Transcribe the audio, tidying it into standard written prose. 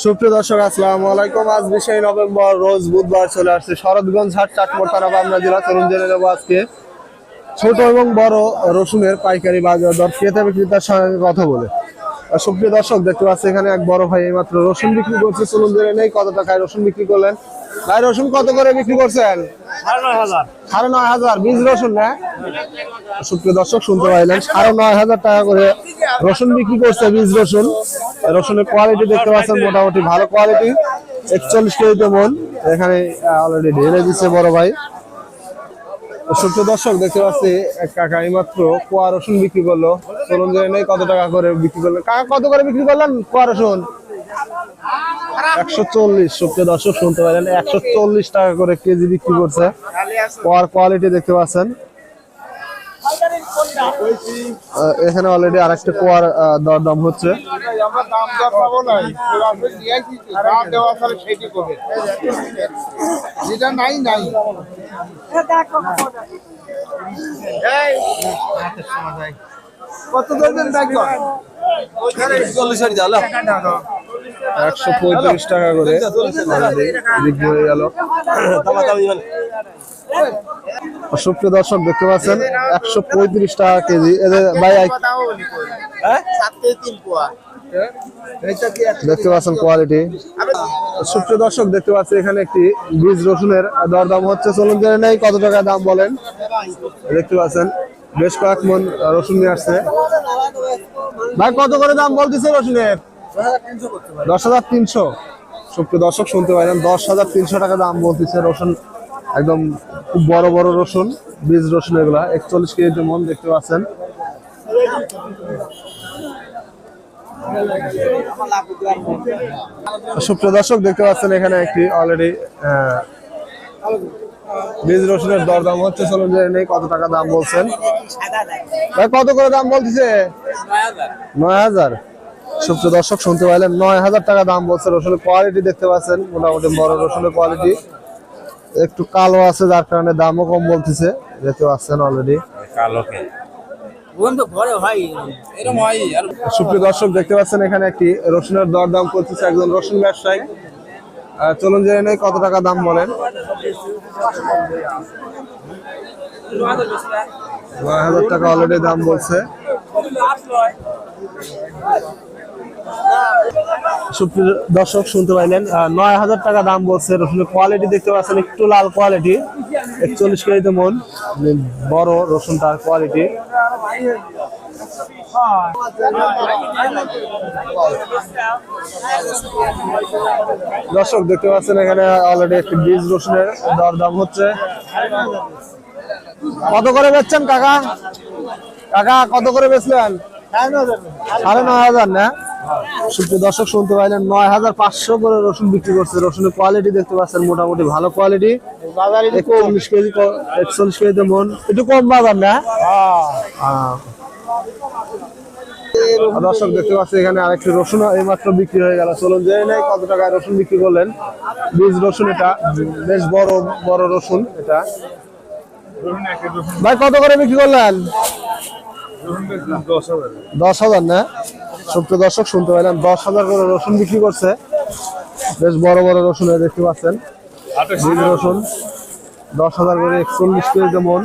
সুপ্রিয় দর্শক, আসসালামু আলাইকুম। আজ 20 নভেম্বর রোজ বুধবার চলে আসছে শরৎগঞ্জ হাট, চাটমোড় থানা, পাবনা জেলা। চলুন জেনে নেবো আজকে ছোট এবং বড় রসুনের পাইকারি বাজার দর, ক্রেতা বিক্রেতার সঙ্গে কথা বলে। সুপ্রিয় দর্শক, দেখতে পাচ্ছি এখানে এক বড় ভাই এইমাত্র রসুন বিক্রি করছে। চলুন জেনে নেই কত টাকায় রসুন বিক্রি করলেন। ভাই, রসুন কত করে বিক্রি করছেন? 9,500 বীজ রসুন না? সুপ্রিয় দর্শক, শুনতে পাইলেন 9,500 টাকা করে রসুন বিক্রি করছে, বীজ রসুন। রসুনের কোয়ালিটি দেখতে পাচ্ছেন, মোটামুটি ভালো কোয়ালিটি। 41 কেজিতে মন এখানে অলরেডি ঢেলে দিচ্ছে বড় ভাই। সুপ্রিয় দর্শক, দেখতে পাচ্ছি এক কাকা এইমাত্র কোয়া রসুন বিক্রি করলো। চলুন জেনে নেই কত টাকা করে বিক্রি করলেন। কাকা, কত করে বিক্রি করলেন কোয়া রসুন? 140। সুপ্রিয় দর্শক, শুনতে পাইলেন 140 টাকা করে কেজি বিক্রি করছে। কোয়ার কোয়ালিটি দেখতে পাচ্ছেন। এখানে অলরেডি আরেকটা কোয়ার দরদাম হচ্ছে। কত ধরবেন? 135 টাকা করে বিক্রি হয়ে গেল। সুপ্রিয় দর্শক, দেখতে পাচ্ছেন 135 টাকা কেজি। ভাই, দেখতে পাচ্ছেন কোয়ালিটি। সুপ্রিয় দর্শক, দেখতে পাচ্ছি এখানে একটি বীজ রসুনের দরদাম হচ্ছে। চলুন জেনে নেই কত টাকা দাম বলেন। দেখতে পাচ্ছেন বেশ কয়েক মন রসুন নিয়ে আসছে। ভাই, কত করে দাম বলতেছে রসুনের? 10,300। সুপ্রিয় দর্শক, শুনতে পাইলেন 10,300 টাকা দাম বলতেছে রসুন। একদম খুব বড় বড় রসুন, বীজ রসুন এগুলা। 41 কেজিতে মন দেখতে পাচ্ছেন। সুপ্রিয় দর্শক, দেখতে পাচ্ছেন এখানে একটি অলরেডি বীজ রসুনের দরদাম হচ্ছে। চলুন জেনে নেই কত টাকা দাম বলছেন। ভাই, কত করে দাম বলতেছে? 9,000। সুপ্রিয় দর্শক, শুনতে পাইলেন 9,000 টাকা দাম বলছে। রসুনের কোয়ালিটি দেখতে পাচ্ছেন, মোটামুটি বড় রসুনের কোয়ালিটি। একটু কালো আছে, যার কারণে দামও কম বলতেছে। দেখতে পাচ্ছেন অলরেডি। সুপ্রিয় দর্শক, দেখতে পাচ্ছেন এখানে একটি রসুনের দরদাম করতেছে একজন রসুন ব্যবসায়ী। চলুন জেনে নেই কত টাকা দাম বলেন। 9,000 টাকা অলরেডি দাম বলছে। সুপ্রিয় দর্শক, শুনতে পাইলেন 9,000 টাকা দাম বলছে। রসুনের কোয়ালিটি দেখতে পাচ্ছেন, একটু লাল কোয়ালিটি। 41 কেজিতে মন, বড় রসুনটার কোয়ালিটি। দর্শক, দেখতে পাচ্ছেন এখানে অলরেডি একটি বীজ রসুনের দরদাম হচ্ছে। কত করে বেচছেন কাকা? কাকা, কত করে বেচলেন? 9,500 না? সুপ্রিয় দর্শক, শুনতে পাইলেন 9,500 করে রসুন বিক্রি করছে। রসুনের কোয়ালিটি দেখতে পাচ্ছেন, মোটামুটি ভালো কোয়ালিটি। 41 কেজি, 41 কেজিতে মন, একটু কম বাজার না? দর্শক, দেখতে পাচ্ছি এখানে আরেকটি রসুন এইমাত্র বিক্রি হয়ে গেল। চলুন জেনে নেই কত টাকায় রসুন বিক্রি করলেন। বীজ রসুন, এটা বেশ বড় বড় রসুন এটা। ভাই, কত করে বিক্রি করলেন? 10,000 না? সুপ্রিয় দর্শক, শুনতে পাইলেন 10,000 করে রসুন বিক্রি করছে। বেশ বড় বড় রসুন দেখতে পাচ্ছেন, বীজ রসুন। 10,000 করে 41 কেজিতে মন।